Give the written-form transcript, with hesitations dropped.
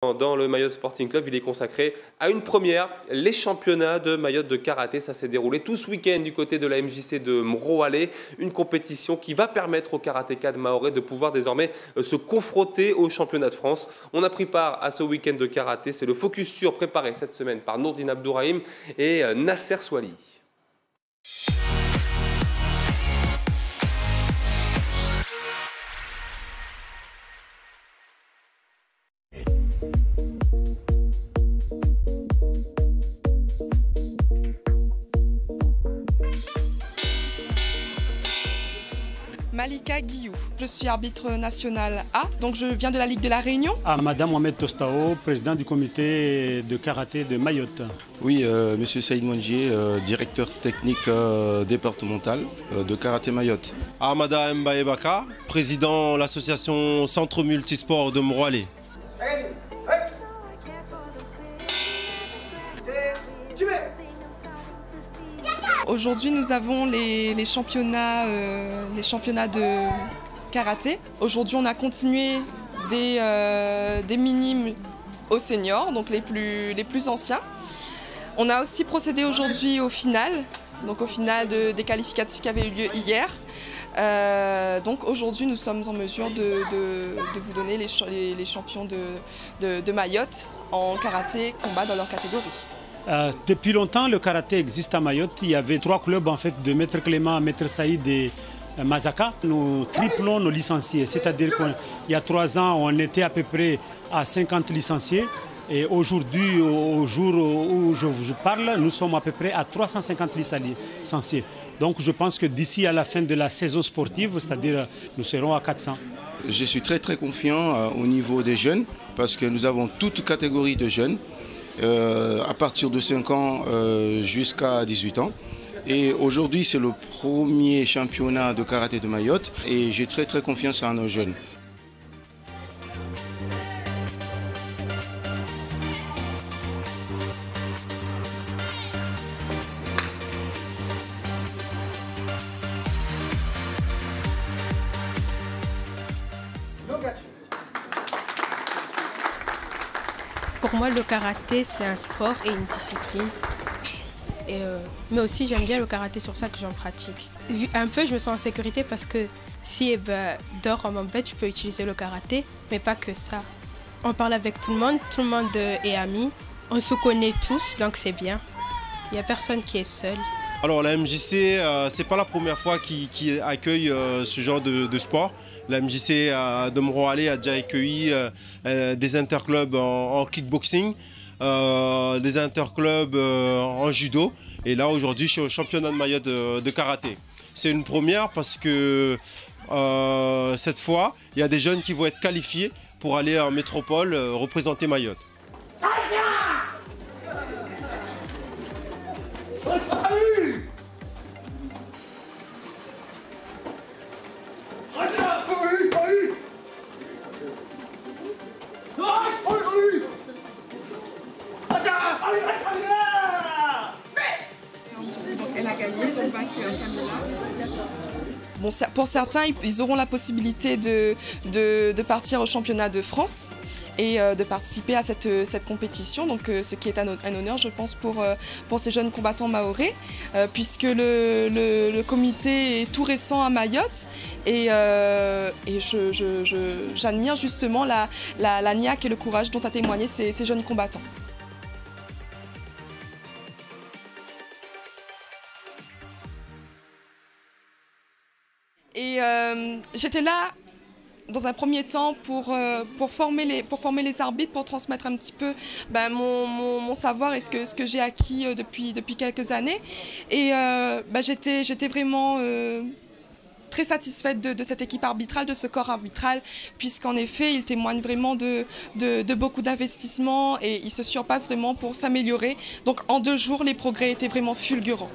Dans le Mayotte Sporting Club, il est consacré à une première, les championnats de Mayotte de karaté. Ça s'est déroulé tout ce week-end du côté de la MJC de Mroalé, une compétition qui va permettre aux karatékas de Mahorais de pouvoir désormais se confronter aux championnats de France. On a pris part à ce week-end de karaté. C'est le Focus Sur préparé cette semaine par Nourdine Abdourahim et Nasser Swali. Malika Guillou, je suis arbitre national A, donc je viens de la Ligue de la Réunion. Madame Mohamed Tostao, président du comité de karaté de Mayotte. Oui, monsieur Saïd Mouandjié, directeur technique départemental de karaté Mayotte. Ahmada Mbaebaka, président de l'association Centre Multisport de Mroalé. Aujourd'hui, nous avons les championnats de karaté. Aujourd'hui, on a continué des minimes aux seniors, donc les plus anciens. On a aussi procédé aujourd'hui au final, donc au final des qualificatifs qui avaient eu lieu hier. Donc aujourd'hui, nous sommes en mesure de vous donner les champions de Mayotte en karaté combat dans leur catégorie. Depuis longtemps, le karaté existe à Mayotte. Il y avait 3 clubs en fait, de Maître Clément, Maître Saïd et Mazaka. Nous triplons nos licenciés, c'est-à-dire qu'il y a 3 ans, on était à peu près à 50 licenciés. Et aujourd'hui, au jour où je vous parle, nous sommes à peu près à 350 licenciés. Donc je pense que d'ici à la fin de la saison sportive, c'est-à-dire nous serons à 400. Je suis très confiant au niveau des jeunes parce que nous avons toute catégorie de jeunes. À partir de 5 ans jusqu'à 18 ans. Et aujourd'hui, c'est le premier championnat de karaté de Mayotte et j'ai très confiance en nos jeunes. Pour moi, le karaté, c'est un sport et une discipline. Mais aussi, j'aime bien le karaté, sur ça que j'en pratique. Un peu, je me sens en sécurité parce que si dehors on m'embête, je peux utiliser le karaté, mais pas que ça. On parle avec tout le monde est ami. On se connaît tous, donc c'est bien. Il n'y a personne qui est seul. Alors la MJC, c'est pas la première fois qu'il accueille ce genre de sport. La MJC de Mroalé a déjà accueilli des interclubs en kickboxing, des interclubs en judo. Et là aujourd'hui, je suis au championnat de Mayotte de karaté. C'est une première parce que cette fois, il y a des jeunes qui vont être qualifiés pour aller en métropole représenter Mayotte. Elle a gagné, donc bon, pour certains, ils auront la possibilité de partir au championnat de France et de participer à cette compétition, donc ce qui est un honneur, je pense, pour ces jeunes combattants mahorais, puisque le comité est tout récent à Mayotte et j'admire justement la niaque et le courage dont a témoigné ces jeunes combattants. Et j'étais là dans un premier temps pour former les arbitres, pour transmettre un petit peu mon savoir et ce que j'ai acquis depuis quelques années. Et j'étais vraiment très satisfaite de cette équipe arbitrale, de ce corps arbitral, puisqu'en effet, il témoigne vraiment de beaucoup d'investissements et il se surpasse vraiment pour s'améliorer. Donc en 2 jours, les progrès étaient vraiment fulgurants.